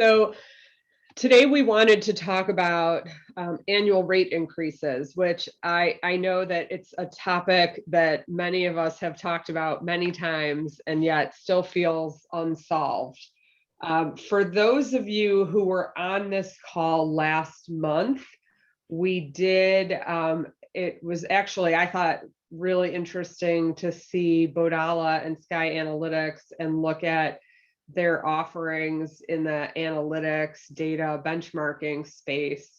So today we wanted to talk about annual rate increases, which I know that it's a topic that many of us have talked about many times and yet still feels unsolved. For those of you who were on this call last month, we did, it was actually, I thought, really interesting to see Bodala and Sky Analytics and look at their offerings in the analytics, data, benchmarking space.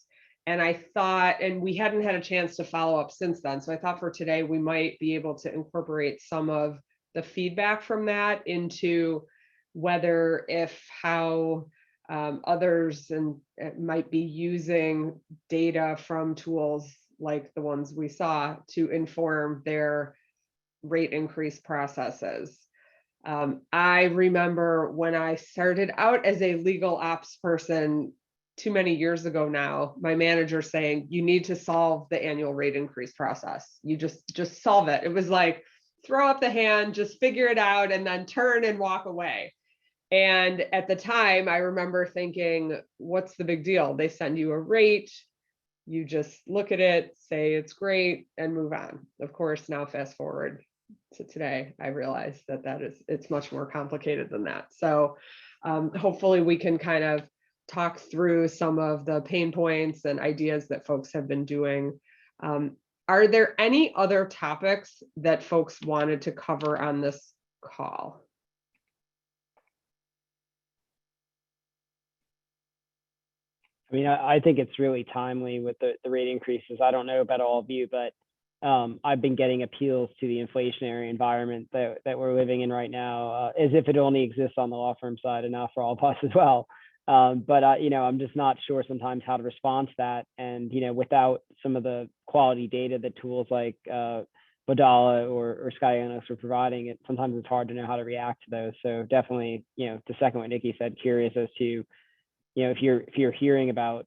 And I thought, and we hadn't had a chance to follow up since then. So I thought for today, we might be able to incorporate some of the feedback from that into whether how others and might be using data from tools like the ones we saw to inform their rate increase processes. I remember when I started out as a legal ops person too many years ago now, my manager saying, you need to solve the annual rate increase process. You just solve it. It was like, throw up the hand, just figure it out, and then turn and walk away. And at the time, I remember thinking, what's the big deal? They send you a rate, you just look at it, say it's great, and move on. Of course, now fast forward to today, I realize that it's much more complicated than that. So hopefully we can kind of talk through some of the pain points and ideas that folks have been doing. Are there any other topics that folks wanted to cover on this call? I mean, I think it's really timely with the rate increases. I don't know about all of you, but I've been getting appeals to the inflationary environment that we're living in right now, as if it only exists on the law firm side and not for all of us as well. But I'm just not sure sometimes how to respond to that. And, without some of the quality data that tools like Bodala or Sky Analytics are providing, sometimes it's hard to know how to react to those. So definitely, to second what Nikki said, curious as to, if you're hearing about,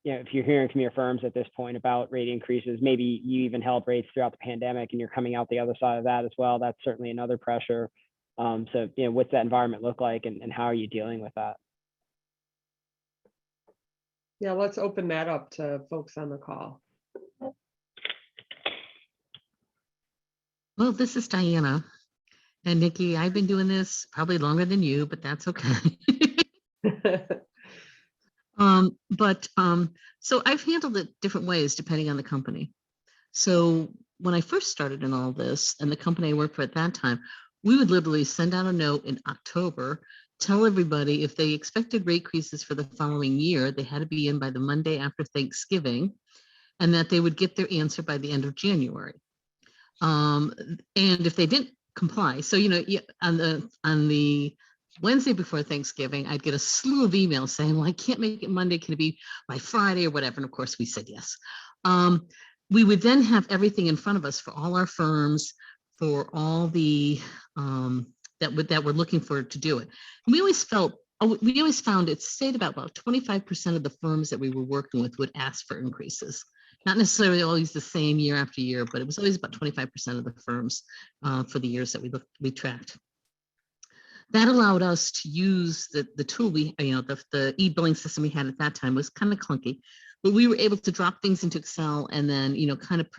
if you're hearing from your firms at this point about rate increases, maybe you even held rates throughout the pandemic and you're coming out the other side of that as well. That's certainly another pressure. So, what's that environment look like and how are you dealing with that? Yeah, let's open that up to folks on the call. Well, this is Diana. And Nikki, I've been doing this probably longer than you, but that's okay. So I've handled it different ways depending on the company. So when I first started in all this, and the company I worked for at that time, we would literally send out a note in October, tell everybody if they expected rate increases for the following year, they had to be in by the Monday after Thanksgiving, and that they would get their answer by the end of January. And if they didn't comply, so on the Wednesday before Thanksgiving, I'd get a slew of emails saying, well, I can't make it Monday. Can it be by Friday or whatever? And of course we said yes. We would then have everything in front of us for all our firms, for all the that we're looking for to do it. And we always found it stayed about 25% of the firms that we were working with would ask for increases. Not necessarily always the same year after year, but it was always about 25% of the firms for the years that we tracked. That allowed us to use the tool the e-billing system we had at that time was kind of clunky, but we were able to drop things into Excel and then, kind of,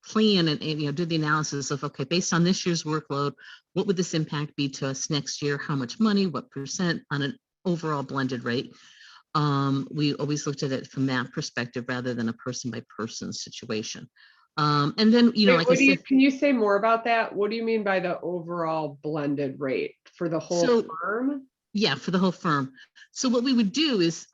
plan and do the analysis of, okay, based on this year's workload, what would this impact be to us next year? How much money, what percent on an overall blended rate? We always looked at it from that perspective rather than a person by person situation. And then, can you say more about that? What do you mean by the overall blended rate for the whole firm? Yeah, for the whole firm. So what we would do is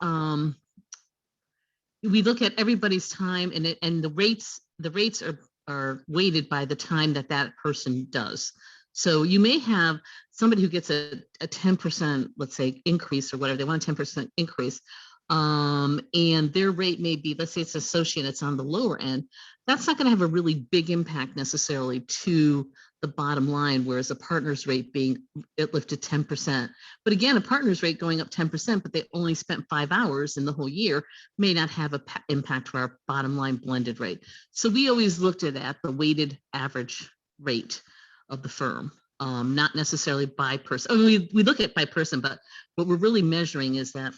we look at everybody's time and the rates are weighted by the time that person does. So you may have somebody who gets a 10%, let's say, increase or whatever, they want a 10% increase. And their rate may be, let's say it's associate, it's on the lower end. That's not going to have a really big impact necessarily to the bottom line, whereas a partner's rate being it lifted 10%. But again, a partner's rate going up 10%, but they only spent 5 hours in the whole year may not have an impact to our bottom line blended rate. So we always looked at the weighted average rate of the firm. not necessarily by person. I mean, we look at by person, but what we're really measuring is that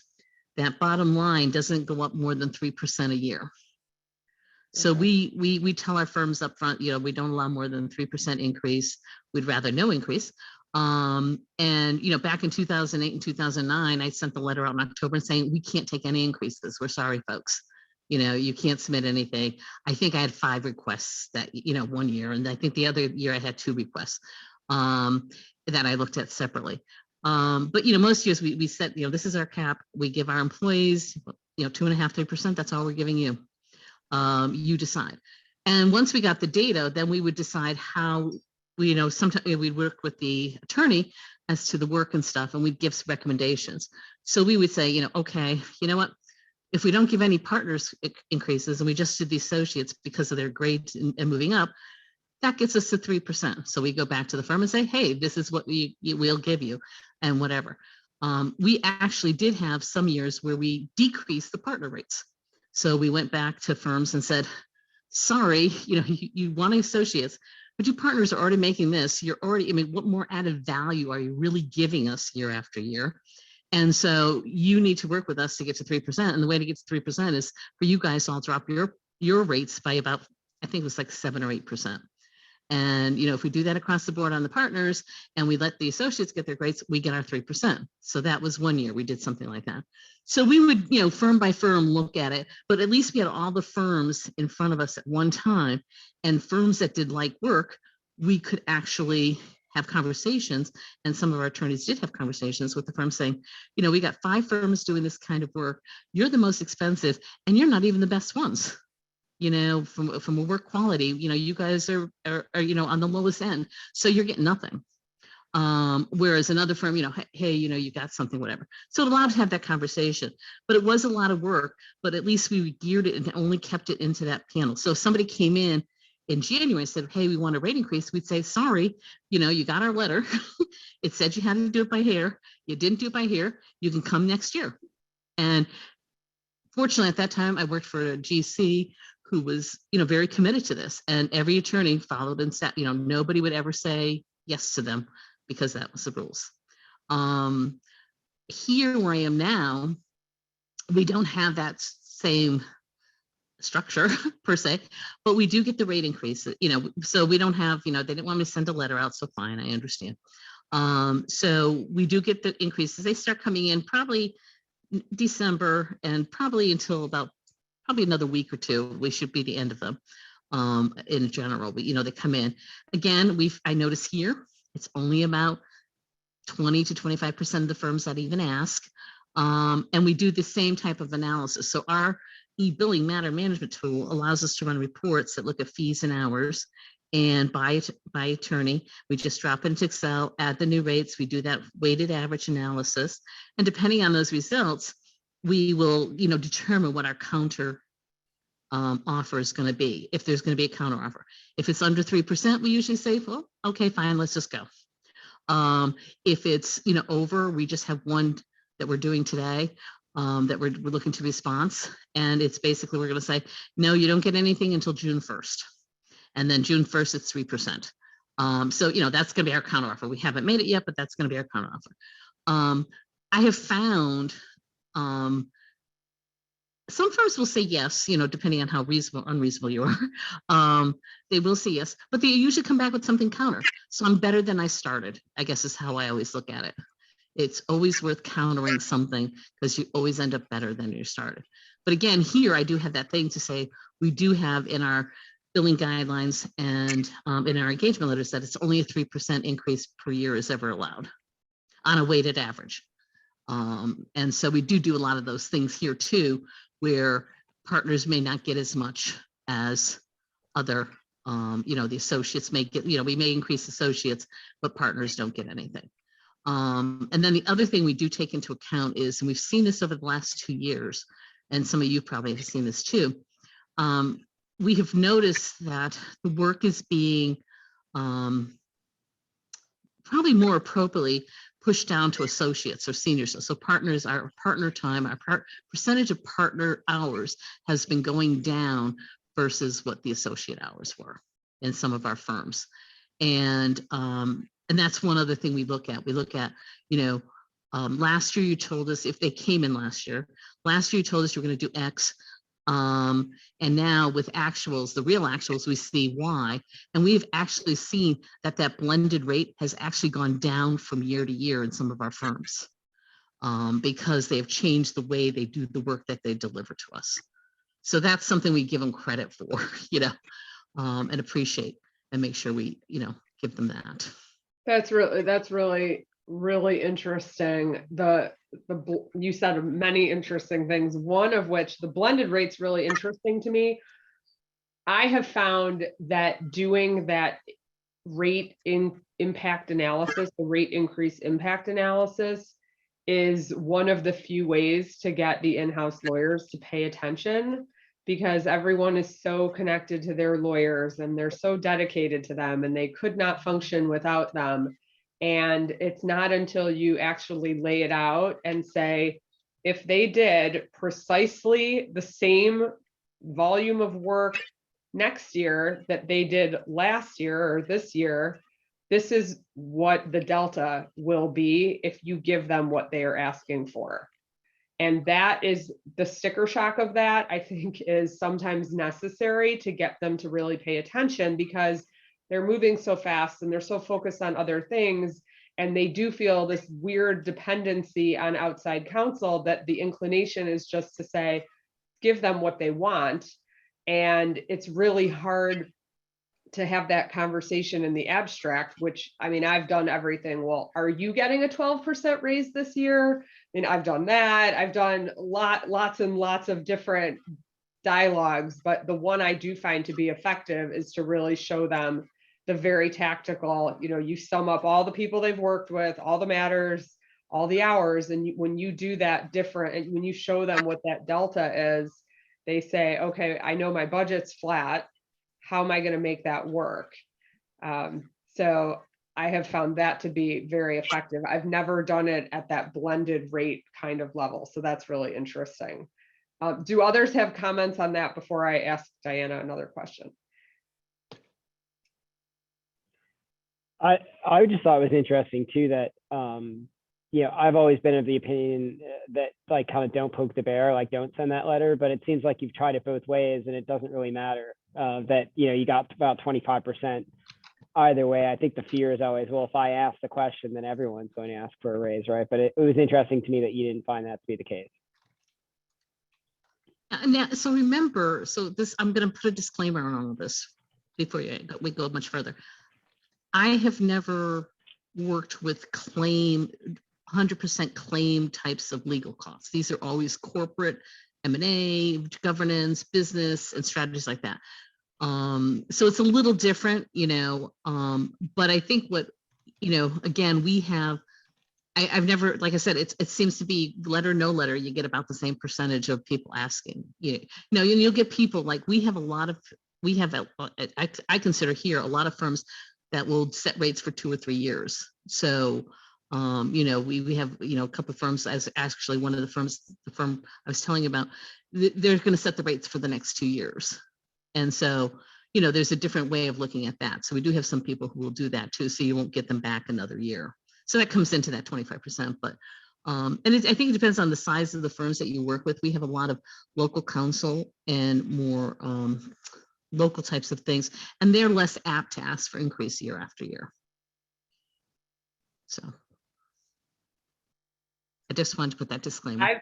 bottom line doesn't go up more than 3% a year. So Okay. we tell our firms up front, we don't allow more than 3% increase. We'd rather no increase. And back in 2008 and 2009, I sent the letter out in October saying we can't take any increases. We're sorry, folks. You can't submit anything. I think I had 5 requests that 1 year, and I think the other year I had 2 requests that I looked at separately. But most years we said, this is our cap. We give our employees 2.5%, 3%. That's all we're giving you. You decide. And once we got the data, then we would decide how sometimes we'd work with the attorney as to the work and stuff, and we'd give some recommendations. So we would say, okay, you know what? If we don't give any partners increases and we just did the associates because of their grades and moving up, that gets us to 3%. So we go back to the firm and say, hey, this is what we'll give you and whatever. We actually did have some years where we decreased the partner rates. So we went back to firms and said, sorry, you want associates, but your partners are already making this. You're already, what more added value are you really giving us year after year? And so you need to work with us to get to 3%. And the way to get to 3% is for you guys to all drop your rates by about, I think it was like 7 or 8%. And, if we do that across the board on the partners and we let the associates get their grades, we get our 3%. So that was 1 year we did something like that. So we would, firm by firm look at it, but at least we had all the firms in front of us at one time, and firms that did like work, we could actually have conversations. And some of our attorneys did have conversations with the firm saying, we got 5 firms doing this kind of work. You're the most expensive and you're not even the best ones. From a work quality, you guys are on the lowest end, so you're getting nothing. Whereas another firm, hey, you got something, whatever. So it allowed to have that conversation, but it was a lot of work. But at least we geared it and only kept it into that panel. So if somebody came in January and said, hey, we want a rate increase, we'd say, sorry, you got our letter. It said you had to do it by here. You didn't do it by here. You can come next year. And fortunately, at that time, I worked for a GC who was, very committed to this, and every attorney followed and sat, nobody would ever say yes to them because that was the rules. Here where I am now, we don't have that same structure per se, but we do get the rate increase, so we don't have, they didn't want me to send a letter out. So fine, I understand. So we do get the increases. They start coming in probably December, and probably until about another week or 2, we should be the end of them in general. But they come in again. I notice here it's only about 20 to 25% of the firms that even ask, and we do the same type of analysis. So our e-billing matter management tool allows us to run reports that look at fees and hours, and by attorney, we just drop into Excel, add the new rates. We do that weighted average analysis, and depending on those results, we will, determine what our counter offer is going to be, if there's going to be a counter offer. If it's under 3%, we usually say, well, okay, fine, let's just go. If it's, over, we just have one that we're doing today that we're looking to response. And it's basically, we're going to say, no, you don't get anything until June 1st. And then June 1st, it's 3%. So, that's going to be our counter offer. We haven't made it yet, but that's going to be our counter offer. I have found some firms will say yes, depending on how reasonable, unreasonable you are. They will say yes, but they usually come back with something counter. So I'm better than I started, I guess is how I always look at it. It's always worth countering something because you always end up better than you started. But again, here I do have that thing to say, we do have in our billing guidelines and in our engagement letters that it's only a 3% increase per year is ever allowed on a weighted average. And so we do a lot of those things here too, where partners may not get as much as other, the associates may get, we may increase associates, but partners don't get anything. And then the other thing we do take into account is, and we've seen this over the last 2 years, and some of you probably have seen this too, we have noticed that the work is being probably more appropriately pushed down to associates or seniors. So partners, our partner time, our percentage of partner hours has been going down versus what the associate hours were in some of our firms. And And that's one other thing we look at. We look at, last year you told us if they came in last year you told us you were going to do X. And now with actuals, the real actuals, we see Y. And we've actually seen that blended rate has actually gone down from year to year in some of our firms, because they've changed the way they do the work that they deliver to us. So that's something we give them credit for, and appreciate, and make sure we, give them that. That's really, really interesting. You said many interesting things, one of which the blended rate's really interesting to me. I have found that doing that rate impact analysis, the rate increase impact analysis, is one of the few ways to get the in-house lawyers to pay attention, because everyone is so connected to their lawyers and they're so dedicated to them and they could not function without them. And it's not until you actually lay it out and say, if they did precisely the same volume of work next year that they did last year or this year, this is what the delta will be if you give them what they are asking for. And that is the sticker shock of that, I think, is sometimes necessary to get them to really pay attention, because they're moving so fast and they're so focused on other things. And they do feel this weird dependency on outside counsel that the inclination is just to say, give them what they want. And it's really hard to have that conversation in the abstract, which, I mean, I've done everything. Well, are you getting a 12% raise this year? And I've done that. I've done lots and lots of different dialogues, but the one I do find to be effective is to really show them the very tactical, you sum up all the people they've worked with, all the matters, all the hours. And when you do that different, and when you show them what that delta is, they say, okay, I know my budget's flat. How am I going to make that work? So I have found that to be very effective. I've never done it at that blended rate kind of level. So that's really interesting. Do others have comments on that before I ask Diana another question? I just thought it was interesting too that I've always been of the opinion that like kind of don't poke the bear, like don't send that letter, but it seems like you've tried it both ways and it doesn't really matter that you got about 25% either way. I think the fear is always, well, if I ask the question, then everyone's going to ask for a raise, right? But it was interesting to me that you didn't find that to be the case. Now, so remember, I'm going to put a disclaimer on all of this before we go much further. I have never worked with 100% claim types of legal costs. These are always corporate, M&A, governance, business, and strategies like that. So it's a little different, but I think what, again, we have, I've never, like I said, it seems to be letter, no letter, you get about the same percentage of people asking. You'll get people like I consider here a lot of firms that will set rates for 2 or 3 years. So, we have, a couple of firms, as actually one of the firm I was telling you about, they're going to set the rates for the next 2 years. And so, there's a different way of looking at that. So we do have some people who will do that too. So you won't get them back another year. So that comes into that 25%. But, I think it depends on the size of the firms that you work with. We have a lot of local counsel and more local types of things, and they're less apt to ask for increase year after year. So I just wanted to put that disclaimer.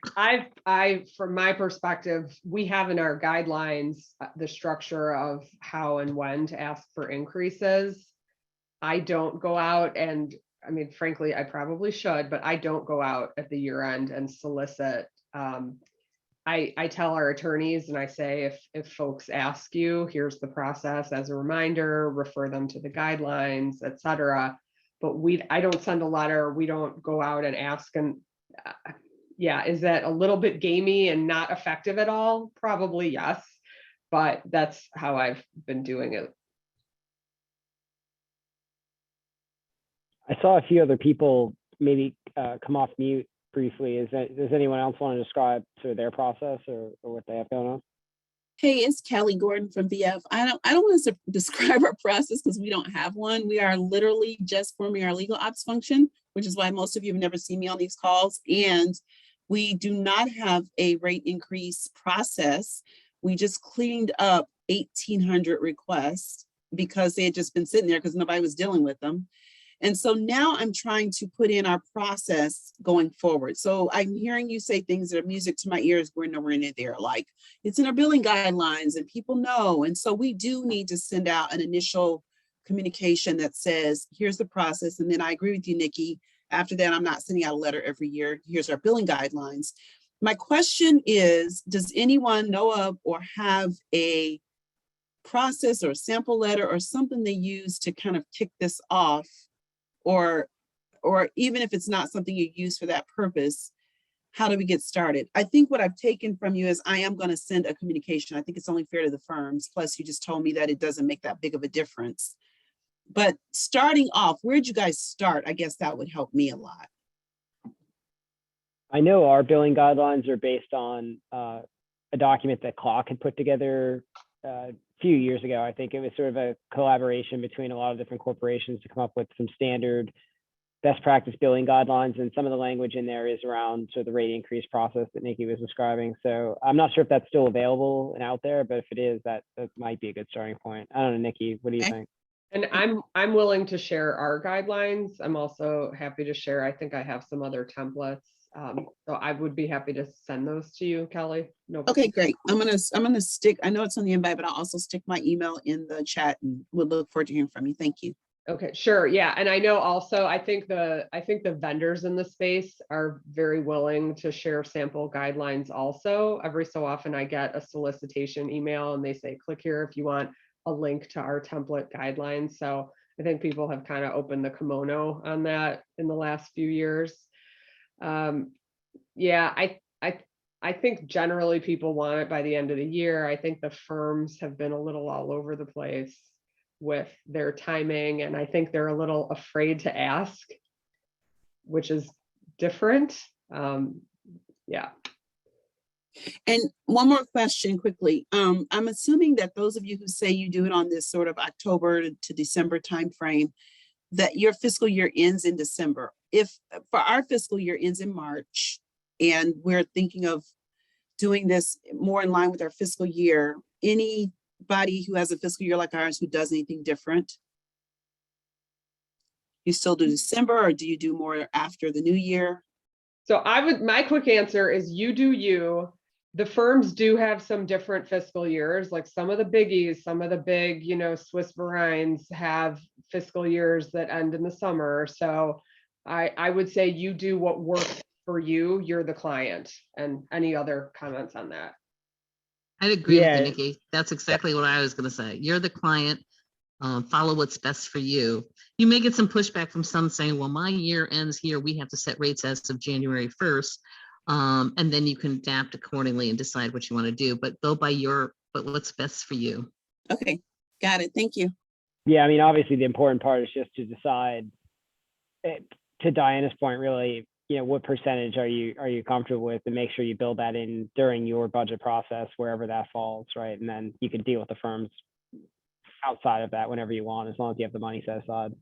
From my perspective, we have in our guidelines the structure of how and when to ask for increases. I don't go out and, frankly, I probably should, but I don't go out at the year end and solicit. I tell our attorneys and I say, if folks ask you, here's the process as a reminder, refer them to the guidelines, et cetera. But I don't send a letter. We don't go out and ask. And is that a little bit gamey and not effective at all? Probably yes, but that's how I've been doing it. I saw a few other people maybe come off mute briefly. Does anyone else want to describe sort of their process or what they have going on? Hey, it's Kelly Gordon from VF. I don't want to describe our process because we don't have one. We are literally just forming our legal ops function, which is why most of you have never seen me on these calls. And we do not have a rate increase process. We just cleaned up 1,800 requests because they had just been sitting there because nobody was dealing with them. And so now I'm trying to put in our process going forward. So I'm hearing you say things that are music to my ears. We're nowhere near there. Like it's in our billing guidelines and people know. And so we do need to send out an initial communication that says, here's the process. And then I agree with you, Nikki. After that, I'm not sending out a letter every year. Here's our billing guidelines. My question is, does anyone know of or have a process or a sample letter or something they use to kind of kick this off? Or even if it's not something you use for that purpose, how do we get started? I think what I've taken from you is I am going to send a communication. I think it's only fair to the firms. Plus, you just told me that it doesn't make that big of a difference. But starting off, where'd you guys start? I guess that would help me a lot. I know our billing guidelines are based on a document that Clock had put together a few years ago. I think it was sort of a collaboration between a lot of different corporations to come up with some standard best practice billing guidelines, and some of the language in there is around sort of the rate increase process that Nikki was describing. So I'm not sure if that's still available and out there, but if it is, that might be a good starting point. I don't know, Nikki, what do you think? And I'm willing to share our guidelines. I'm also happy to share. I think I have some other templates. So I would be happy to send those to you, Kelly. No. Okay, great. I'm gonna stick. I know it's on the invite, but I'll also stick my email in the chat, and we'll look forward to hearing from you. Thank you. Okay, sure. Yeah. And I know also, I think the vendors in the space are very willing to share sample guidelines also. Every so often I get a solicitation email and they say, click here if you want a link to our template guidelines. So I think people have kind of opened the kimono on that in the last few years. Yeah, I think generally people want it by the end of the year. I think the firms have been a little all over the place with their timing, and I think they're a little afraid to ask, which is different. Yeah. And one more question quickly. I'm assuming that those of you who say you do it on this sort of October to December timeframe, that your fiscal year ends in December. If for our fiscal year ends in March, and we're thinking of doing this more in line with our fiscal year, anybody who has a fiscal year like ours who does anything different? You still do December, or do you do more after the new year? So my quick answer is you do you. The firms do have some different fiscal years, like some of the biggies, some of the big, Swiss vereins have fiscal years that end in the summer. So I would say you do what works for you. You're the client. And any other comments on that? I'd agree with you, Nikki. That's exactly what I was going to say. You're the client. Follow what's best for you. You may get some pushback from some saying, well, my year ends here. We have to set rates as of January 1st. And then you can adapt accordingly and decide what you want to do, but go by but what's best for you. Okay, got it. Thank you. Yeah, I mean, obviously the important part is just to decide, to Diana's point, really, what percentage are you comfortable with, and make sure you build that in during your budget process, wherever that falls, right? And then you can deal with the firms outside of that whenever you want, as long as you have the money set aside.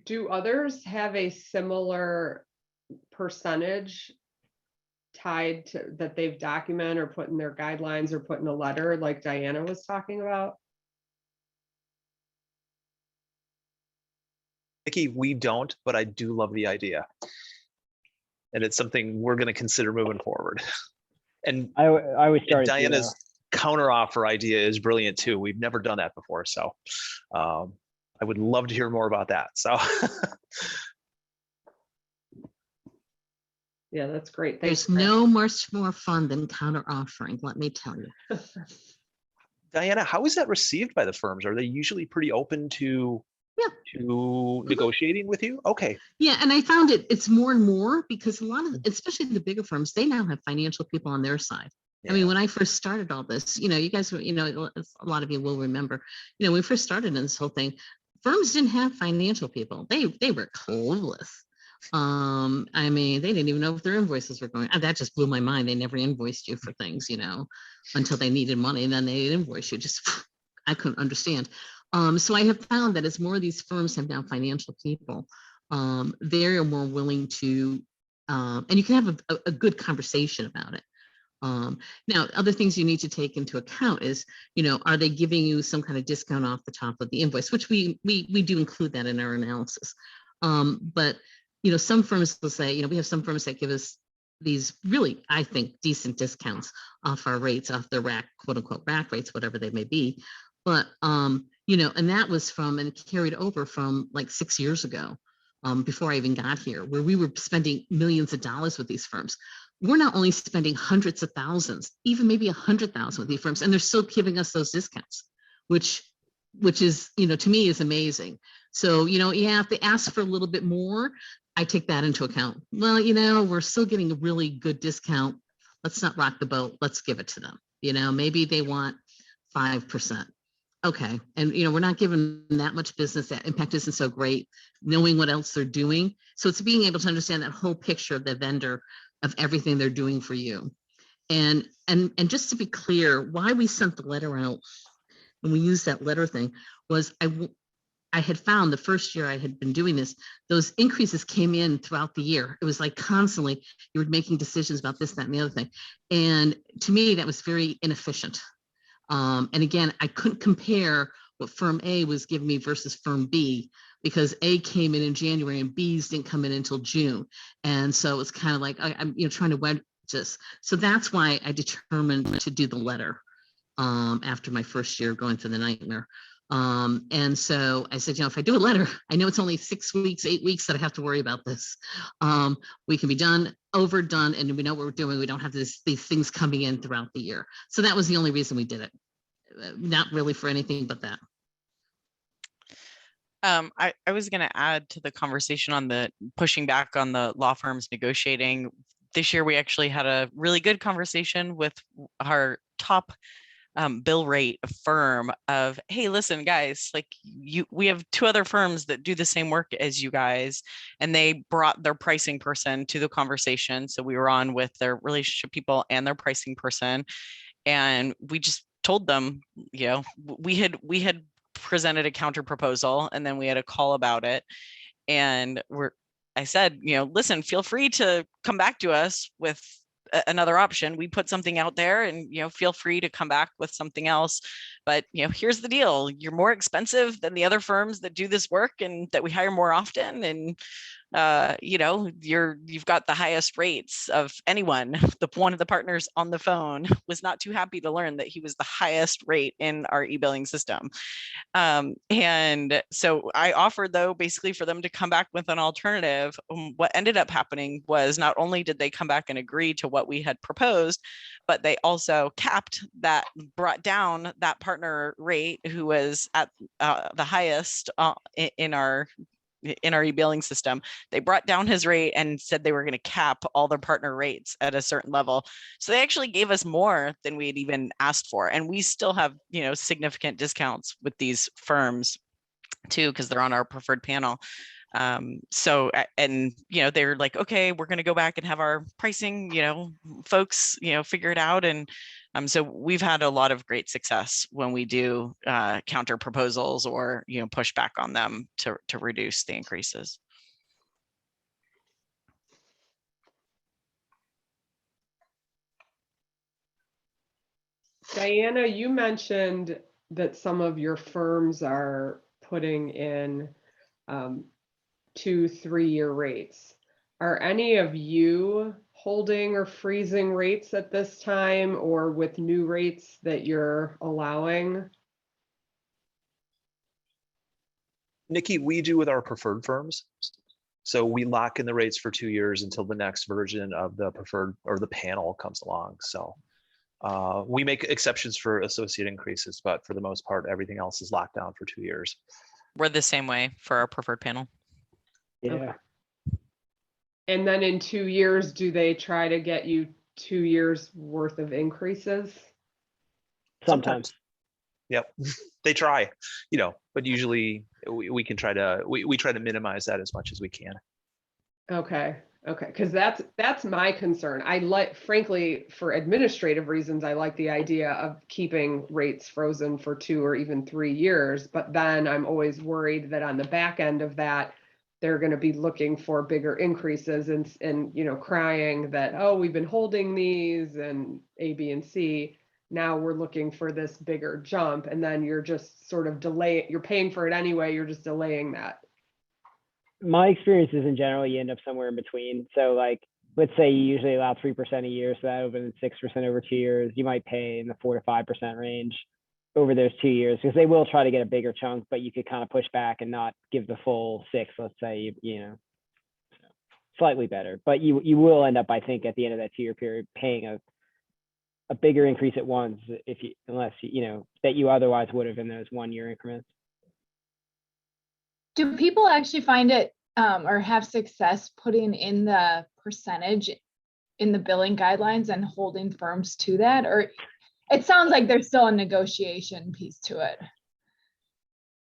Do others have a similar percentage tied to that they've documented or put in their guidelines or put in a letter like Diana was talking about? Nikki, we don't, but I do love the idea. And it's something we're going to consider moving forward. And I always started Diana's counteroffer idea is brilliant too. We've never done that before. So I would love to hear more about that. So yeah, that's great. There's no much more fun than counter offering, let me tell you. Diana, how is that received by the firms? Are they usually pretty open to negotiating with you? Okay. Yeah, and I found it's more and more, because a lot of, especially the bigger firms, they now have financial people on their side. Yeah. I mean, when I first started all this, you guys were, a lot of you will remember, when we first started in this whole thing, firms didn't have financial people. They were clueless. I mean, they didn't even know if their invoices were going. That just blew my mind. They never invoiced you for things, until they needed money, and then they invoice you. Just I couldn't understand. So I have found that as more of these firms have now financial people, they're more willing to, and you can have a good conversation about it. Now, other things you need to take into account is, are they giving you some kind of discount off the top of the invoice, which we do include that in our analysis. But some firms will say, we have some firms that give us these really, I think, decent discounts off our rates, off their rack, quote unquote, rack rates, whatever they may be. But, and that was from and carried over from like 6 years ago, before I even got here, where we were spending millions of dollars with these firms. We're not only spending hundreds of thousands, even maybe 100,000 with these firms, and they're still giving us those discounts, which is, to me is amazing. So, if they ask for a little bit more, I take that into account. Well, we're still getting a really good discount. Let's not rock the boat. Let's give it to them. Maybe they want 5%. Okay. And, we're not giving that much business. That impact isn't so great, knowing what else they're doing. So it's being able to understand that whole picture of the vendor, of everything they're doing for you. And just to be clear, why we sent the letter out, when we used that letter thing, was I had found the first year I had been doing this, those increases came in throughout the year. It was like constantly you were making decisions about this, that, and the other thing. And to me, that was very inefficient. And again, I couldn't compare what firm A was giving me versus firm B, because A came in January and B's didn't come in until June. And so it's kind of like, I'm trying to wedge this. So that's why I determined to do the letter after my first year going through the nightmare. And so I said, if I do a letter, I know it's only 6 weeks, 8 weeks that I have to worry about this. We can be done, overdone, and we know what we're doing. We don't have these things coming in throughout the year. So that was the only reason we did it. Not really for anything but that. I was going to add to the conversation on the pushing back on the law firms negotiating. This year, we actually had a really good conversation with our top bill rate firm of, hey, listen, guys, like we have 2 other firms that do the same work as you guys, and they brought their pricing person to the conversation. So we were on with their relationship people and their pricing person, and we just told them, we had presented a counter proposal, and then we had a call about it, and I said, listen, feel free to come back to us with another option. We put something out there, and feel free to come back with something else, but here's the deal: you're more expensive than the other firms that do this work and that we hire more often, and you've got the highest rates of anyone. One of the partners on the phone was not too happy to learn that he was the highest rate in our e-billing system. And so I offered, though, basically for them to come back with an alternative. What ended up happening was not only did they come back and agree to what we had proposed, but they also capped that, brought down that partner rate who was at the highest in our e-billing system. They brought down his rate and said they were going to cap all their partner rates at a certain level. So they actually gave us more than we had even asked for. And we still have, significant discounts with these firms too, because they're on our preferred panel. So, and, they're like, okay, we're going to go back and have our pricing, folks, figure it out. And so we've had a lot of great success when we do counter proposals or, push back on them to reduce the increases. Diana, you mentioned that some of your firms are putting in 2-3-year rates. Are any of you holding or freezing rates at this time, or with new rates that you're allowing? Nikki, we do with our preferred firms. So we lock in the rates for 2 years until the next version of the preferred or the panel comes along. So we make exceptions for associate increases, but for the most part, everything else is locked down for 2 years. We're the same way for our preferred panel. Yeah. Okay. And then in 2 years, do they try to get you 2 years worth of increases? Sometimes. Yep. They try, but usually we can try to, we try to minimize that as much as we can. Okay, okay, because that's my concern. I like, frankly, for administrative reasons, I like the idea of keeping rates frozen for 2 or even 3 years, but then I'm always worried that on the back end of that, they're going to be looking for bigger increases and crying that, oh, we've been holding these and A, B, and C. Now we're looking for this bigger jump, and then you're just sort of you're paying for it anyway, you're just delaying that. My experience is in general, you end up somewhere in between. So like, let's say you usually allow 3% a year, so that opens 6% over 2 years. You might pay in the 4 to 5% range over those 2 years, because they will try to get a bigger chunk, but you could kind of push back and not give the full 6, let's say, slightly better. But you will end up, I think, at the end of that 2-year period, paying a bigger increase at once, unless that you otherwise would have in those 1-year increments. Do people actually find it or have success putting in the percentage in the billing guidelines and holding firms to that? Or it sounds like there's still a negotiation piece to it.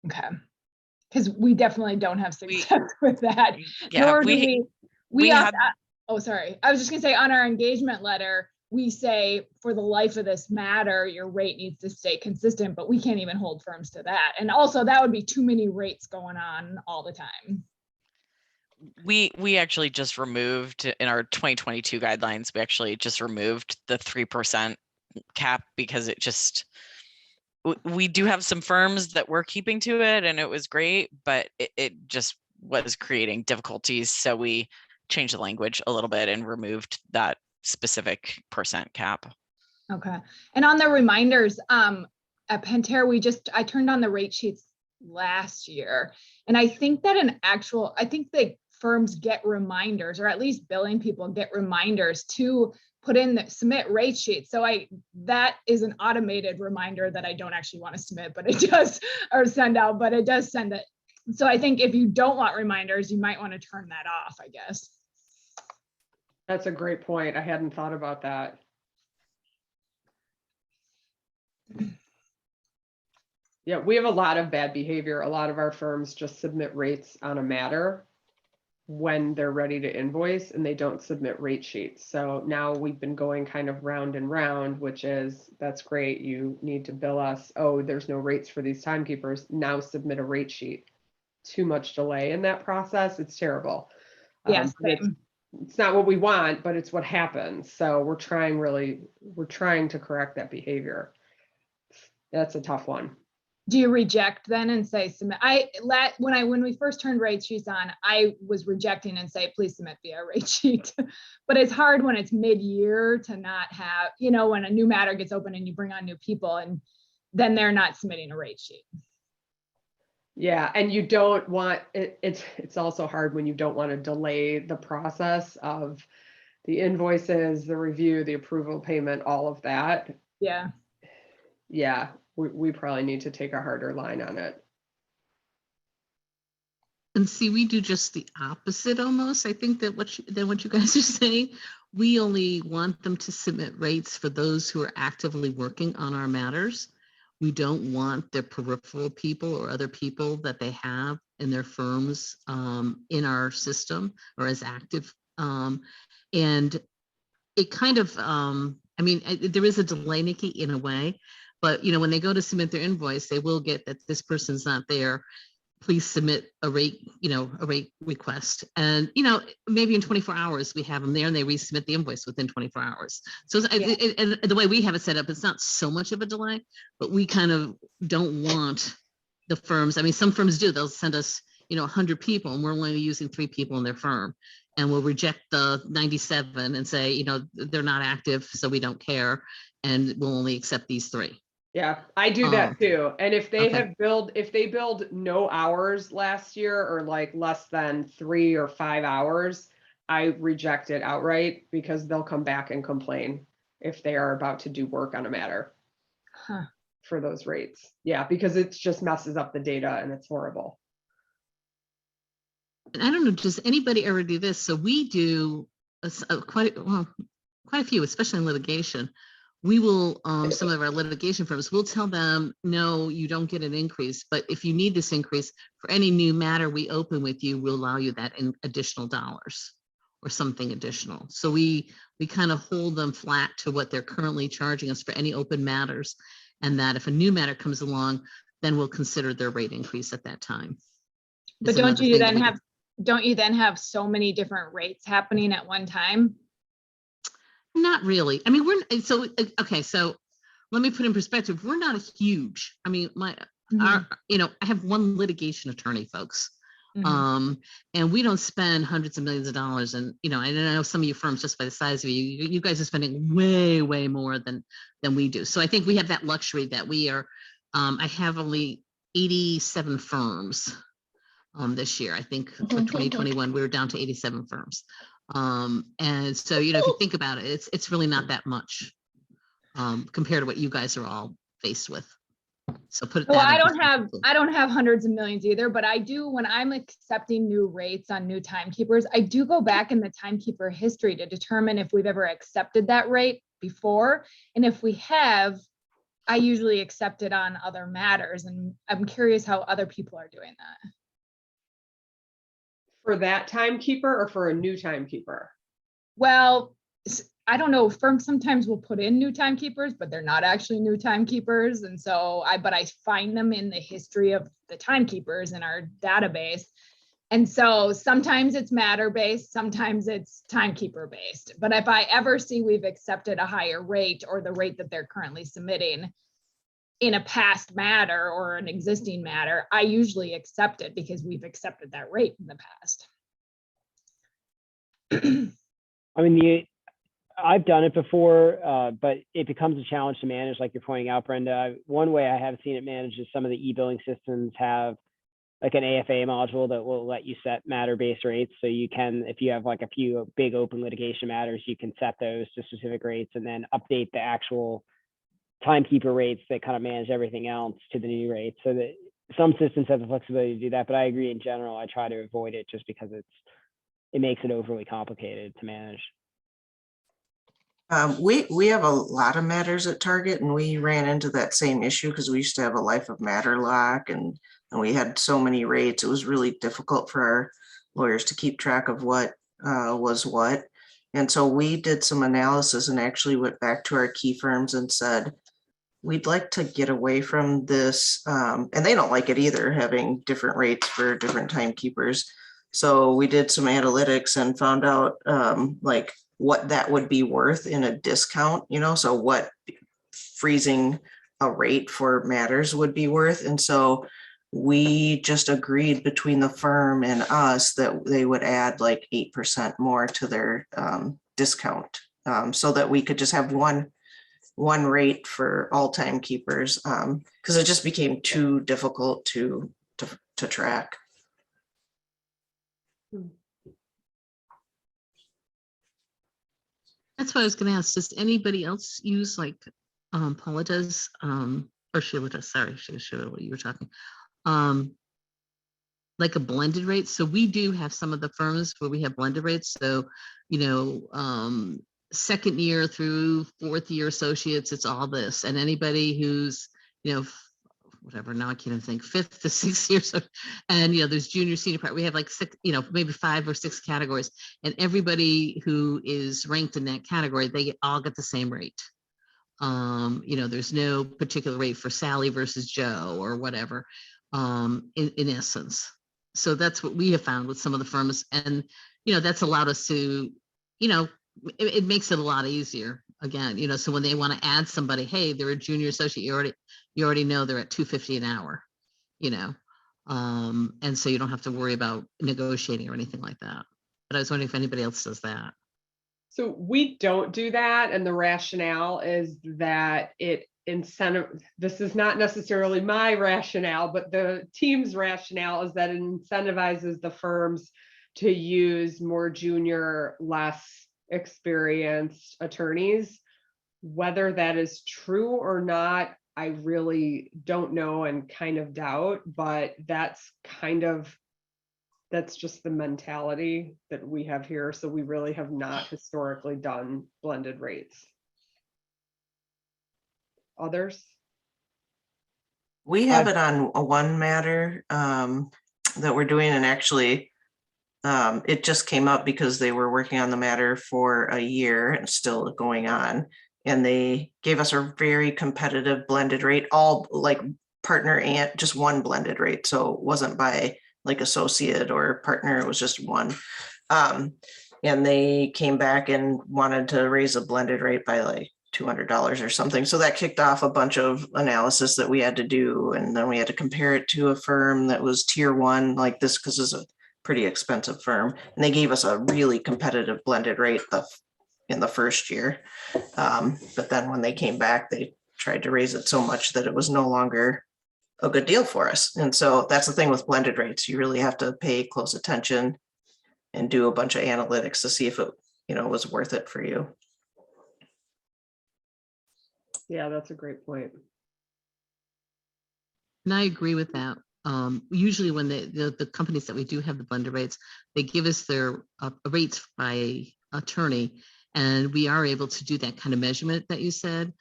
Okay. Because we definitely don't have success with that. Yeah, Nor do we had- oh, sorry. I was just gonna say, on our engagement letter, we say for the life of this matter, your rate needs to stay consistent, but we can't even hold firms to that. And also that would be too many rates going on all the time. We actually just removed in our 2022 guidelines, we actually just removed the 3% cap because it just, we do have some firms that were keeping to it and it was great, but it just was creating difficulties. So we changed the language a little bit and removed that specific percent cap. Okay. And on the reminders, at Pentair, I turned on the rate sheets last year. And I think that I think that firms get reminders, or at least billing people get reminders to put in the submit rate sheet. So that is an automated reminder that I don't actually want to submit, but it does, or send out, but it does send it. So I think if you don't want reminders, you might want to turn that off, I guess. That's a great point. I hadn't thought about that. Yeah, we have a lot of bad behavior. A lot of our firms just submit rates on a matter when they're ready to invoice, and they don't submit rate sheets. So now we've been going kind of round and round, which is, that's great. You need to bill us. Oh, there's no rates for these timekeepers. Now submit a rate sheet. Too much delay in that process. It's terrible. Yes. It's not what we want, but it's what happens. So we're trying to correct that behavior. That's a tough one. Do you reject then and say submit? When we first turned rate sheets on, I was rejecting and say, please submit via rate sheet. But it's hard when it's mid-year to not have, when a new matter gets open and you bring on new people and then they're not submitting a rate sheet. Yeah, and you don't want it. It's also hard when you don't want to delay the process of the invoices, the review, the approval payment, all of that. Yeah. Yeah, we probably need to take a harder line on it. And see, we do just the opposite almost. I think that what you guys are saying, we only want them to submit rates for those who are actively working on our matters. We don't want their peripheral people or other people that they have in their firms in our system or as active. And it kind of, there is a delay, Nikki, in a way, but when they go to submit their invoice, they will get that this person's not there. Please submit a rate request. And, maybe in 24 hours, we have them there and they resubmit the invoice within 24 hours. So and the way we have it set up, it's not so much of a delay, but we kind of don't want the firms. Some firms do, they'll send us, 100 people and we're only using 3 people in their firm. And we'll reject the 97 and say, they're not active, so we don't care. And we'll only accept these 3. Yeah, I do that too. And if they Okay. if they billed no hours last year or like less than 3 or 5 hours, I reject it outright because they'll come back and complain if they are about to do work on a matter for those rates. Yeah, because it just messes up the data and it's horrible. And I don't know, does anybody ever do this? So we do quite a few, especially in litigation. we will, some of our litigation firms, we'll tell them, no, you don't get an increase, but if you need this increase for any new matter we open with you, we'll allow you that in additional dollars or something additional. So we kind of hold them flat to what they're currently charging us for any open matters. And that if a new matter comes along, then we'll consider their rate increase at that time. But It's don't another you thing that then we do. have, don't you then have so many different rates happening at one time? Not really. I mean, so, okay, so let me put in perspective, we're not huge. I mean, our, I have one litigation attorney, folks. Mhm. And we don't spend hundreds of millions of dollars. And, I know some of you firms, just by the size of you guys are spending way more than we do. So I think we have that luxury that we are, I have only 87 firms this year. I think for 2021, we were down to 87 firms. And so, if you think about it, it's really not that much compared to what you guys are all faced with. So put it Well, that I in don't have hundreds of millions either, but I do, when I'm accepting new rates on new timekeepers, I do go back in the timekeeper history to determine if we've ever accepted that rate before. And if we have, I usually accept it on other matters. And I'm curious how other people are doing that. For that timekeeper or for a new timekeeper? Well, I don't know, firms sometimes will put in new timekeepers, but they're not actually new timekeepers. And so but I find them in the history of the timekeepers in our database. And so sometimes it's matter based, sometimes it's timekeeper based. But if I ever see we've accepted a higher rate or the rate that they're currently submitting in a past matter or an existing matter, I usually accept it because we've accepted that rate in the past. I mean, I've done it before, but it becomes a challenge to manage, like you're pointing out, Brenda. One way I have seen it managed is some of the e-billing systems have like an AFA module that will let you set matter-based rates. So you can, if you have like a few big open litigation matters, you can set those to specific rates and then update the actual timekeeper rates that kind of manage everything else to the new rates. So that some systems have the flexibility to do that, but I agree in general, I try to avoid it just because it makes it overly complicated to manage. We have a lot of matters at Target, and we ran into that same issue because we used to have a life of matter lock, and we had so many rates. It was really difficult for our lawyers to keep track of what was what. And so we did some analysis and actually went back to our key firms and said, we'd like to get away from this. And they don't like it either, having different rates for different timekeepers. So we did some analytics and found out like what that would be worth in a discount, so what freezing a rate for matters would be worth. And so we just agreed between the firm and us that they would add like 8% more to their discount, so that we could just have one rate for all timekeepers, because it just became too difficult to track. That's what I was going to ask. Does anybody else use, like Paula does, or Sheila does? Sorry, Sheila, what you were talking. Like a blended rate. So we do have some of the firms where we have blended rates. So, second year through fourth year associates, it's all this. And anybody who's, whatever, now I can't even think, fifth to sixth years. And, there's junior, senior part. We have like six, maybe 5 or 6 categories. And everybody who is ranked in that category, they all get the same rate. There's no particular rate for Sally versus Joe or whatever, in essence. So that's what we have found with some of the firms. And, that's allowed us to, it makes it a lot easier. Again, so when they want to add somebody, hey, they're a junior associate, you already know they're at $250 an hour, and so you don't have to worry about negotiating or anything like that. But I was wondering if anybody else does that. So we don't do that. And the rationale is that this is not necessarily my rationale, but the team's rationale is that it incentivizes the firms to use more junior, less experienced attorneys. Whether that is true or not, I really don't know and kind of doubt, but that's just the mentality that we have here. So we really have not historically done blended rates. others? We have it on a one matter that we're doing, and actually it just came up because they were working on the matter for a year and still going on. And they gave us a very competitive blended rate, all like partner and just one blended rate. So it wasn't by like associate or partner, it was just one. And they came back and wanted to raise a blended rate by like $200 or something. So that kicked off a bunch of analysis that we had to do. And then we had to compare it to a firm that was tier one like this, because it's a pretty expensive firm. And they gave us a really competitive blended rate in the first year. But then when they came back, they tried to raise it so much that it was no longer a good deal for us. And so that's the thing with blended rates. You really have to pay close attention and do a bunch of analytics to see if it, was worth it for you. Yeah, that's a great point. And I agree with that. Usually when the companies that we do have the blended rates, they give us their rates by attorney, and we are able to do that kind of measurement that you said,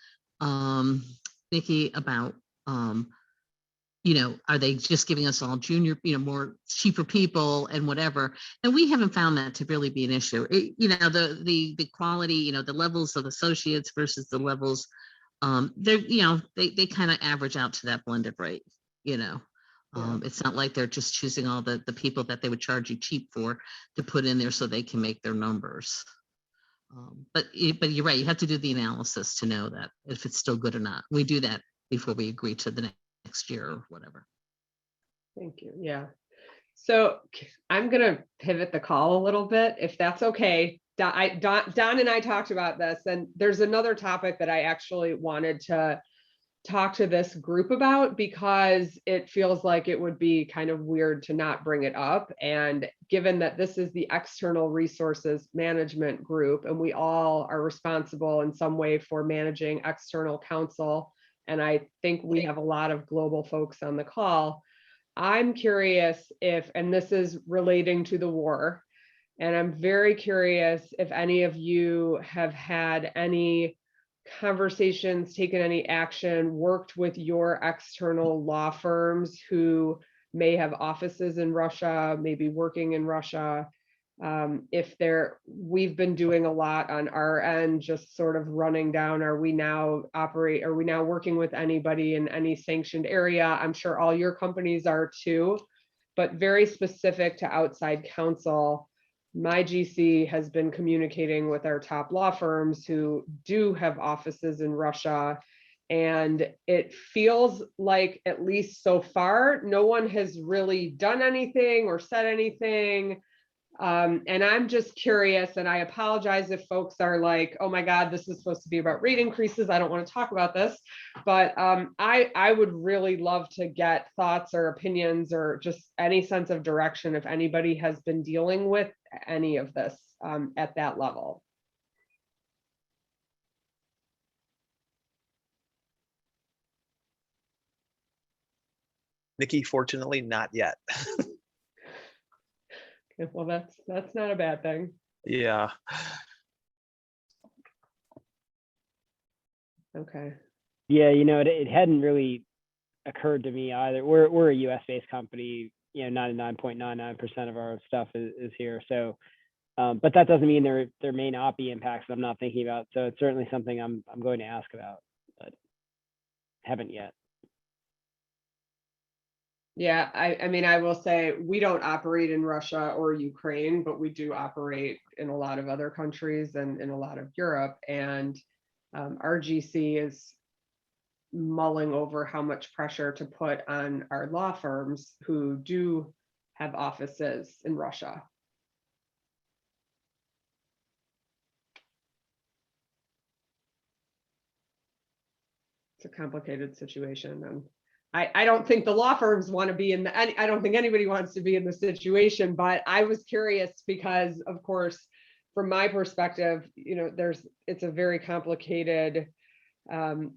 Nikki, about, are they just giving us all junior, more cheaper people and whatever? And we haven't found that to really be an issue. The quality, the levels of associates versus the levels, they kind of average out to that blended rate, It's not like they're just choosing all the people that they would charge you cheap for to put in there so they can make their numbers. But you're right, you have to do the analysis to know that if it's still good or not. We do that before we agree to the next year or whatever. Thank you. Yeah. So I'm going to pivot the call a little bit, if that's okay. Don and I talked about this, and there's another topic that I actually wanted to talk to this group about, because it feels like it would be kind of weird to not bring it up. And given that this is the external resources management group, and we all are responsible in some way for managing external counsel, and I think we have a lot of global folks on the call, I'm curious if, and this is relating to the war, and I'm very curious if any of you have had any conversations, taken any action, worked with your external law firms who may have offices in Russia, maybe working in Russia. We've been doing a lot on our end, just sort of running down, are we now working with anybody in any sanctioned area? I'm sure all your companies are too, but very specific to outside counsel. My GC has been communicating with our top law firms who do have offices in Russia. And it feels like, at least so far, no one has really done anything or said anything. And I'm just curious, and I apologize if folks are like, oh my God, this is supposed to be about rate increases, I don't want to talk about this. But I would really love to get thoughts or opinions or just any sense of direction if anybody has been dealing with any of this at that level. Nikki, fortunately, not yet. Well, that's not a bad thing. Yeah. Okay. Yeah, it hadn't really occurred to me either. We're a US based company, 99.99% of our stuff is here. So, but that doesn't mean there may not be impacts that I'm not thinking about. So it's certainly something I'm going to ask about, but haven't yet. Yeah, I mean, I will say we don't operate in Russia or Ukraine, but we do operate in a lot of other countries and in a lot of Europe. And our GC is mulling over how much pressure to put on our law firms who do have offices in Russia. It's a complicated situation, and I don't think the law firms want to be in I don't think anybody wants to be in the situation, but I was curious because, of course, from my perspective, it's a very complicated,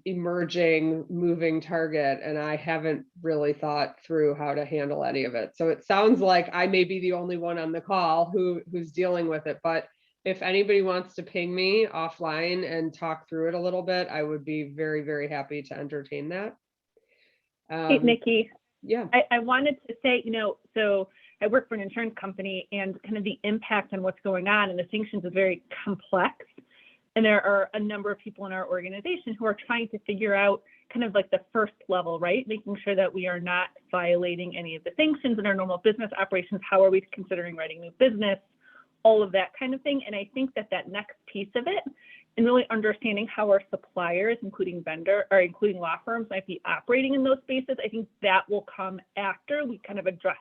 emerging, moving target, and I haven't really thought through how to handle any of it. So it sounds like I may be the only one on the call who's dealing with it, but if anybody wants to ping me offline and talk through it a little bit, I would be very, very happy to entertain that. Hey, Nikki, Yeah. I wanted to say, so I work for an insurance company, and kind of the impact on what's going on and the sanctions is very complex. And there are a number of people in our organization who are trying to figure out kind of like the first level, right? Making sure that we are not violating any of the sanctions in our normal business operations. How are we considering writing new business? All of that kind of thing. And I think that next piece of it, and really understanding how our suppliers, including including law firms, might be operating in those spaces, I think that will come after we kind of address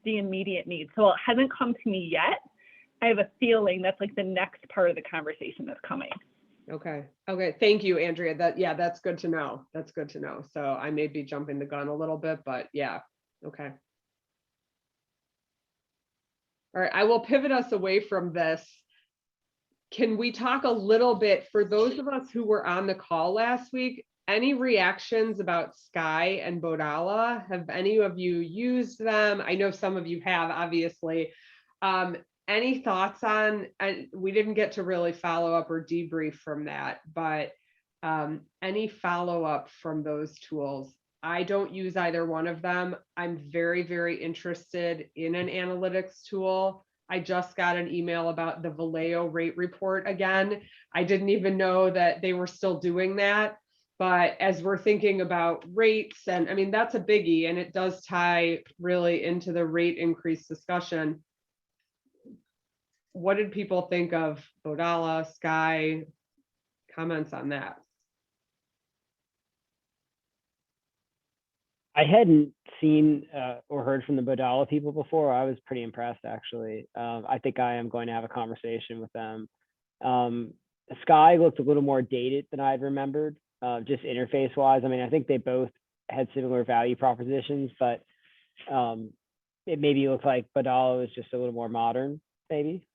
the immediate needs. So it hasn't come to me yet. I have a feeling that's like the next part of the conversation that's coming. Okay. Okay. Thank you, Andrea. That's good to know. That's good to know. So I may be jumping the gun a little bit, but yeah. Okay. All right. I will pivot us away from this. Can we talk a little bit, for those of us who were on the call last week, any reactions about Sky and Bodala? Have any of you used them? I know some of you have, obviously. Any thoughts on, and we didn't get to really follow up or debrief from that, but any follow up from those tools? I don't use either one of them. I'm very, very interested in an analytics tool. I just got an email about the Vallejo rate report again. I didn't even know that they were still doing that. But as we're thinking about rates, and I mean, that's a biggie, and it does tie really into the rate increase discussion. What did people think of Bodala, Sky? Comments on that? I hadn't seen or heard from the Bodala people before. I was pretty impressed, actually. I think I am going to have a conversation with them. Sky looked a little more dated than I'd remembered, just interface wise. I mean, I think they both had similar value propositions, but it maybe looked like Bodala was just a little more modern, maybe.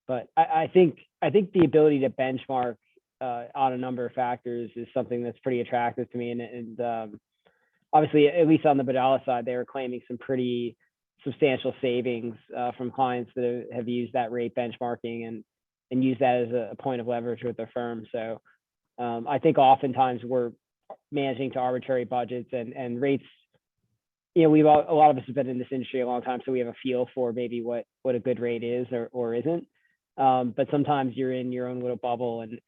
But I think the ability to benchmark on a number of factors is something that's pretty attractive to me. And obviously, at least on the Bodala side, they were claiming some pretty substantial savings from clients that have used that rate benchmarking and use that as a point of leverage with their firm. So I think oftentimes we're managing to arbitrary budgets and rates. A lot of us have been in this industry a long time, so we have a feel for maybe what a good rate is or isn't. But sometimes you're in your own little bubble, and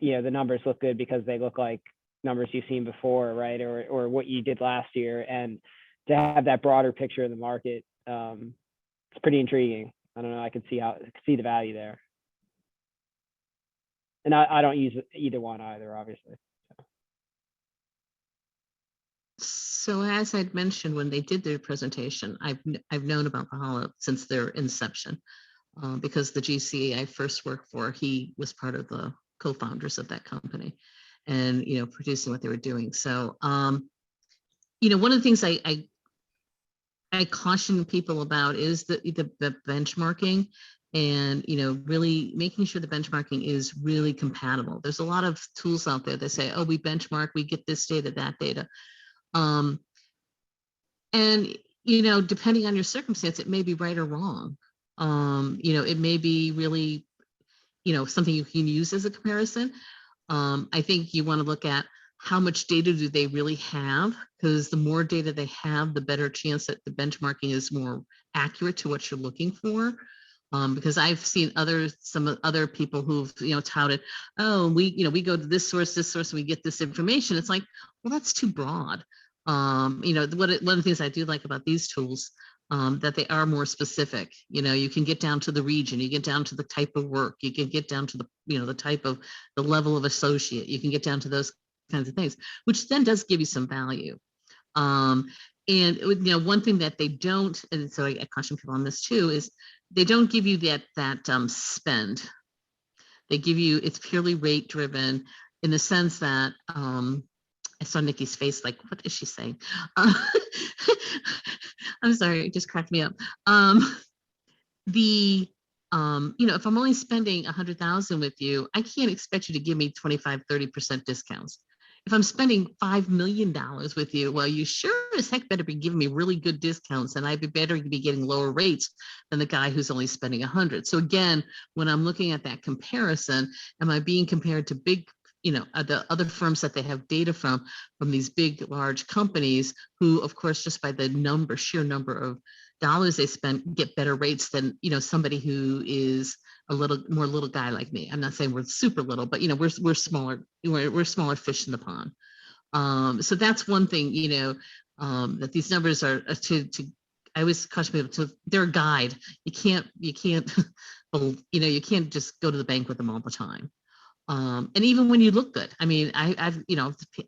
the numbers look good because they look like numbers you've seen before, right? Or what you did last year. And to have that broader picture of the market, it's pretty intriguing. I don't know. I could see the value there. And I don't use either one either, obviously. So as I'd mentioned, when they did their presentation, I've known about Valhalla since their inception, because the GC I first worked for, he was part of the co-founders of that company, and producing what they were doing. So one of the things I caution people about is the benchmarking, and really making sure the benchmarking is really compatible. There's a lot of tools out there that say, oh, we benchmark, we get this data, that data. And depending on your circumstance, it may be right or wrong. It may be really something you can use as a comparison. I think you want to look at how much data do they really have, because the more data they have, the better chance that the benchmarking is more accurate to what you're looking for. Because I've seen some other people who've touted, oh, we go to this source, and we get this information. It's like, well, that's too broad. One of the things I do like about these tools, that they are more specific. You can get down to the region, you get down to the type of work, you can get down to the the type of the level of associate, you can get down to those kinds of things, which then does give you some value. And one thing that they don't, and so I caution people on this too, is they don't give you that spend. They give you, it's purely rate driven, in the sense that I saw Nikki's face, like, what is she saying? I'm sorry, it just cracked me up. If I'm only spending 100,000 with you, I can't expect you to give me 25, 30% discounts. If I'm spending $5 million with you, well, you sure as heck better be giving me really good discounts, and I'd be better be getting lower rates than the guy who's only spending 100. So again, when I'm looking at that comparison, am I being compared to big, the other firms that they have data from these big, large companies who, of course, just by the sheer number of dollars they spend, get better rates than, somebody who is a little guy like me. I'm not saying we're super little, but we're smaller. We're smaller fish in the pond. So that's one thing, that these numbers are to. I always caution people to. They're a guide. You can't. You can't just go to the bank with them all the time. And even when you look good, I mean,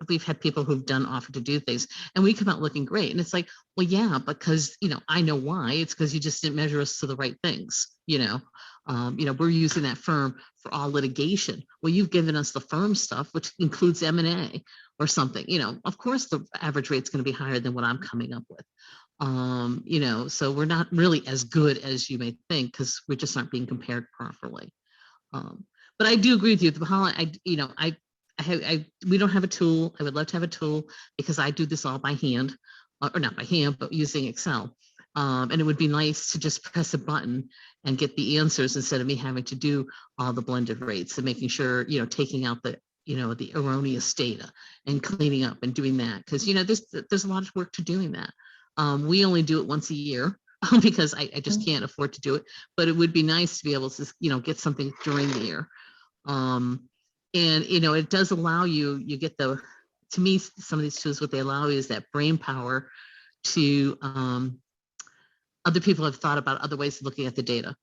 we've had people who've offered to do things, and we come out looking great. And it's like, well, yeah, because I know why. It's because you just didn't measure us to the right things. We're using that firm for all litigation. Well, you've given us the firm stuff, which includes M&A or something. Of course, the average rate's going to be higher than what I'm coming up with. So we're not really as good as you may think because we just aren't being compared properly. But I do agree with you. We don't have a tool. I would love to have a tool because I do this all by hand, or not by hand, but using Excel. And it would be nice to just press a button and get the answers instead of me having to do all the blended rates and making sure, taking out the erroneous data and cleaning up and doing that. Because, there's a lot of work to doing that. We only do it once a year. Because I just can't afford to do it, but it would be nice to be able to, get something during the year. And, it does allow you get to me, some of these tools, what they allow you is that brain power to, other people have thought about other ways of looking at the data.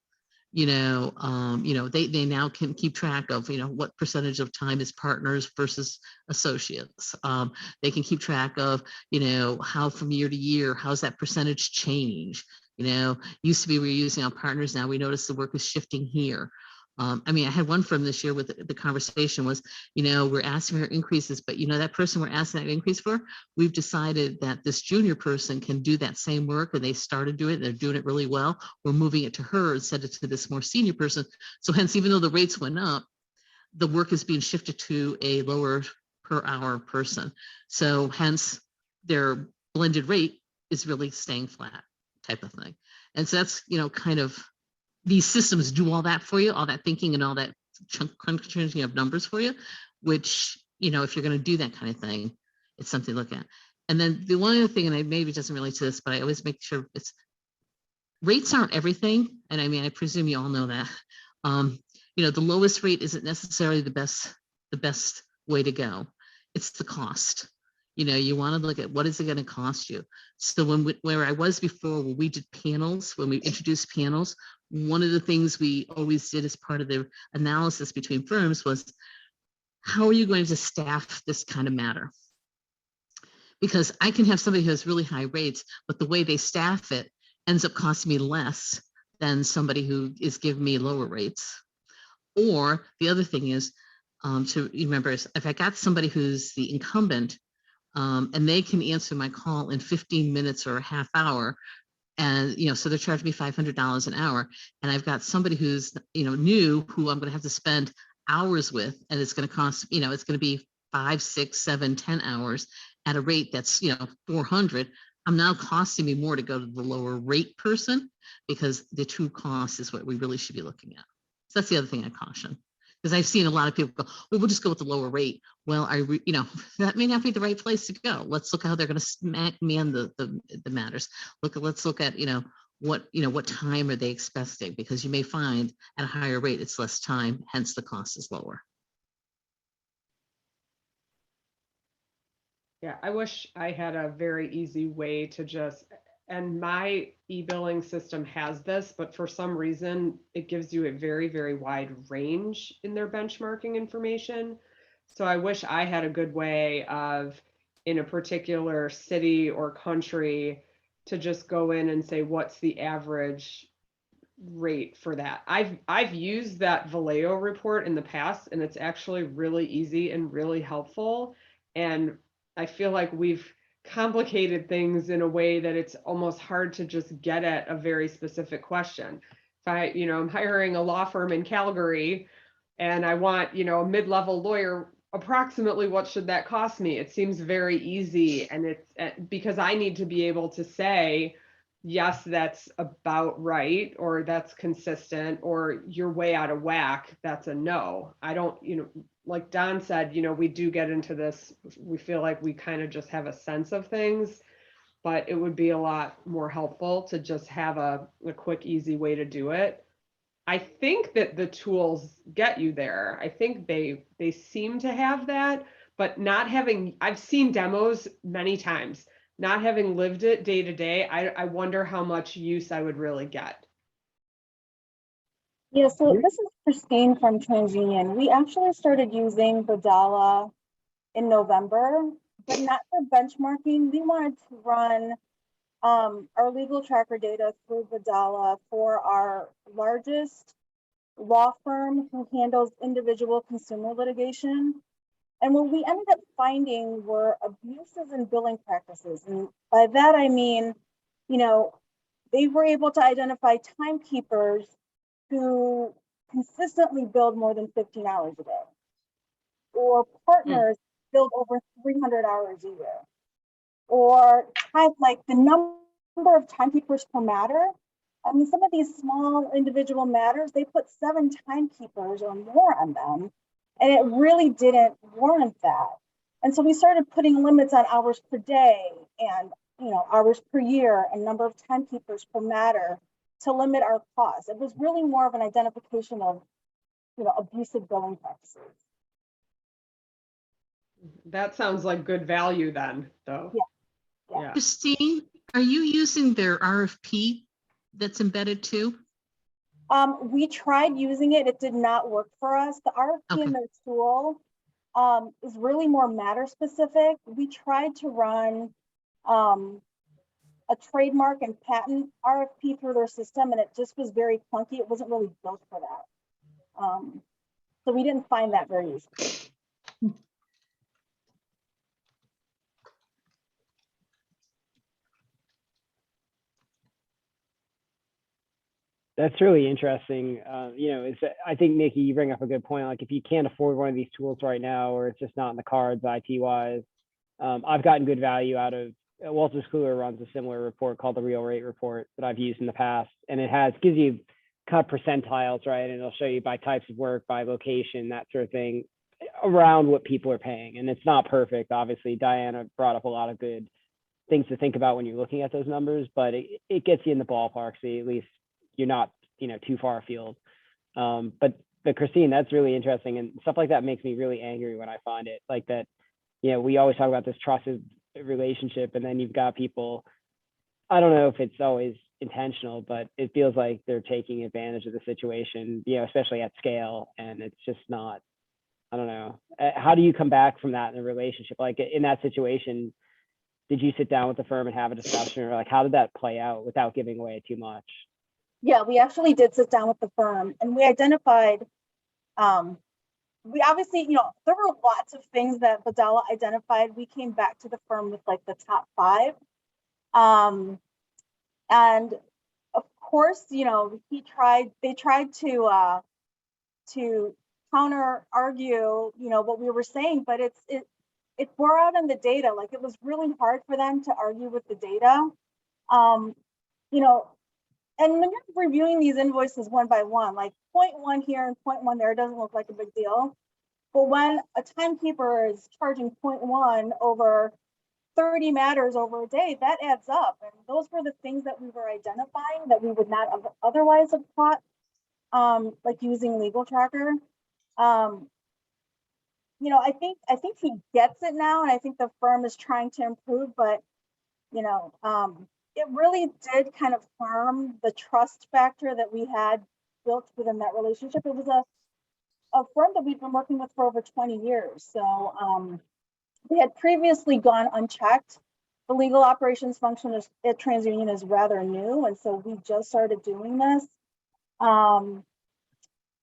They now can keep track of, what percentage of time is partners versus associates. They can keep track of, how from year to year, how's that percentage change? Used to be we were using our partners. Now we notice the work is shifting here. I had one firm this year with the conversation was, we're asking for increases, but that person we're asking that increase for, we've decided that this junior person can do that same work and they started doing it. They're doing it really well. We're moving it to her instead of to this more senior person. So hence, even though the rates went up, the work is being shifted to a lower per hour person. So hence their blended rate is really staying flat type of thing. And so that's, kind of, these systems do all that for you, all that thinking and all that crunching of numbers for you, which, if you're going to do that kind of thing, it's something to look at. And then the one other thing, and I maybe it doesn't relate to this, but I always make sure rates aren't everything. And I presume you all know that. The lowest rate isn't necessarily the best way to go. It's the cost. You want to look at what is it going to cost you. So where I was before, when we did panels, when we introduced panels, one of the things we always did as part of the analysis between firms was, how are you going to staff this kind of matter? Because I can have somebody who has really high rates, but the way they staff it ends up costing me less than somebody who is giving me lower rates. Or the other thing is, to remember, is if I got somebody who's the incumbent, and they can answer my call in 15 minutes or a half hour, and so they're charging me $500 an hour, and I've got somebody who's new, who I'm going to have to spend hours with, and it's going to cost, it's going to be 5, 6, 7, 10 hours at a rate that's 400. I'm now costing me more to go to the lower rate person, because the true cost is what we really should be looking at. So that's the other thing I caution, because I've seen a lot of people go, well, we'll just go with the lower rate. Well, that may not be the right place to go. Let's look how they're going to man the matters. Let's look at, what time are they expecting? Because you may find at a higher rate, it's less time, hence the cost is lower. Yeah, I wish I had a very easy way to just, and my e-billing system has this, but for some reason it gives you a very, very wide range in their benchmarking information. So I wish I had a good way of, in a particular city or country, to just go in and say, what's the average rate for that? I've used that Vallejo report in the past, and it's actually really easy and really helpful. And I feel like we've complicated things in a way that it's almost hard to just get at a very specific question. If I'm hiring a law firm in Calgary and I want, a mid-level lawyer approximately what should that cost me? It seems very easy, and it's because I need to be able to say, yes, that's about right, or that's consistent, or you're way out of whack, that's a no. I don't, like Don said, we do get into this, we feel like we kind of just have a sense of things, but it would be a lot more helpful to just have a quick, easy way to do it. I think that the tools get you there. I think they seem to have that, but not having, I've seen demos many times, not having lived it day to day, I wonder how much use I would really get. Yeah, so this is Christine from TransUnion. We actually started using Badala in November, but not for benchmarking. We wanted to run our legal tracker data through Badala for our largest law firm who handles individual consumer litigation. And what we ended up finding were abuses in billing practices. And by that, I mean, they were able to identify timekeepers who consistently billed more than 15 hours a day, or partners billed over 300 hours a year, or like the number of timekeepers per matter. I mean, some of these small individual matters, they put 7 timekeepers or more on them, and it really didn't warrant that. And so we started putting limits on hours per day and hours per year and number of timekeepers per matter to limit our costs. It was really more of an identification of abusive billing practices. That sounds like good value then, though. Yeah. Christine, are you using their RFP that's embedded too? We tried using it. It did not work for us. The RFP in their tool is really more matter specific. We tried to run a trademark and patent RFP through their system, and it just was very clunky. It wasn't really built for that. So we didn't find that very useful. That's really interesting. I think, Nikki, you bring up a good point. Like, if you can't afford one of these tools right now, or it's just not in the cards IT wise, I've gotten good value out of Wolters Kluwer runs a similar report called the Real Rate Report that I've used in the past, and it gives you kind of percentiles, right? And it'll show you by types of work, by location, that sort of thing, around what people are paying. And it's not perfect. Obviously, Diana brought up a lot of good things to think about when you're looking at those numbers, but it gets you in the ballpark, so at least you're not too far afield. But Christine, that's really interesting, and stuff like that makes me really angry when I find it like that. We always talk about this trusted relationship, and then you've got people, I don't know if it's always intentional, but it feels like they're taking advantage of the situation, especially at scale, and it's just not, I don't know. How do you come back from that in a relationship? Like, in that situation, did you sit down with the firm and have a discussion, or like, how did that play out without giving away too much? Yeah, we actually did sit down with the firm, and we identified, we obviously, there were lots of things that Badala identified. We came back to the firm with like the top 5. And of course, they tried to counter argue, what we were saying, but it bore out in the data. Like, it was really hard for them to argue with the data. And when you're reviewing these invoices one by one, like 0.1 here and 0.1 there doesn't look like a big deal. But when a timekeeper is charging 0.1 over 30 matters over a day, that adds up. And those were the things that we were identifying that we would not have otherwise have caught, like using Legal Tracker. I think he gets it now, and I think the firm is trying to improve, but it really did kind of harm the trust factor that we had built within that relationship. It was a firm that we've been working with for over 20 years. So we had previously gone unchecked. The legal operations function at TransUnion is rather new, and so we just started doing this. And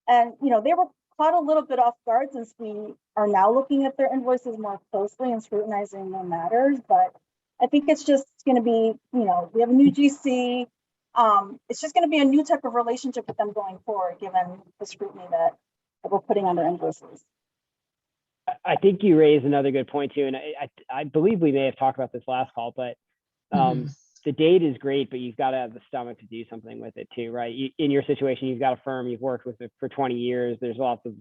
they were caught a little bit off guard since we are now looking at their invoices more closely and scrutinizing their matters. But I think it's just going to be, we have a new GC. It's just going to be a new type of relationship with them going forward, given the scrutiny that we're putting on their invoices. I think you raised another good point too, and I believe we may have talked about this last call, but the date is great, but you've got to have the stomach to do something with it too, right? In your situation, you've got a firm you've worked with it for 20 years. There's lots of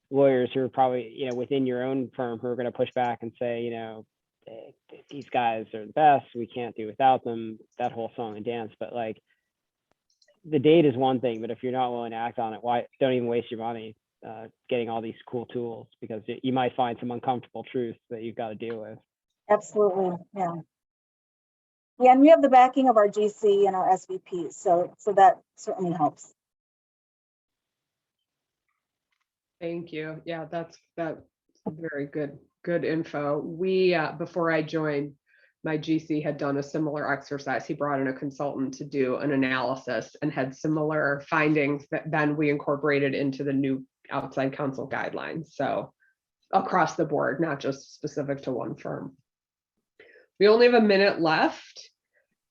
lawyers who are probably, you know, within your own firm who are going to push back and say, you know, these guys are the best. We can't do without them. That whole song and dance. But like, the date is one thing, but if you're not willing to act on it, why don't even waste your money getting all these cool tools, because you might find some uncomfortable truths that you've got to deal with. Absolutely, yeah. Yeah, and we have the backing of our GC and our SVP, so that certainly helps. Thank you. Yeah, that's very good info. We, before I joined, my GC had done a similar exercise. He brought in a consultant to do an analysis and had similar findings that then we incorporated into the new outside counsel guidelines. So across the board, not just specific to one firm. We only have a minute left.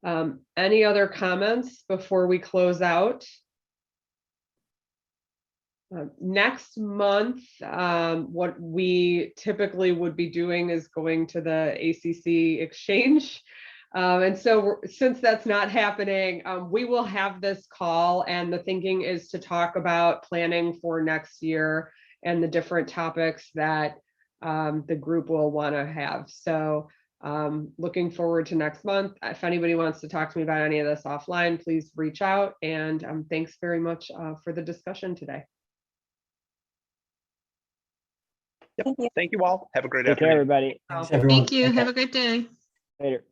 Any other comments before we close out? Next month, what we typically would be doing is going to the ACC exchange. And so since that's not happening, we will have this call, and the thinking is to talk about planning for next year and the different topics that the group will want to have. So looking forward to next month. If anybody wants to talk to me about any of this offline, please reach out. And thanks very much for the discussion today. Yep. Thank you all. Have a great Take care, afternoon. everybody. Thanks, everyone. Thank you. Okay. Have a great day. Later.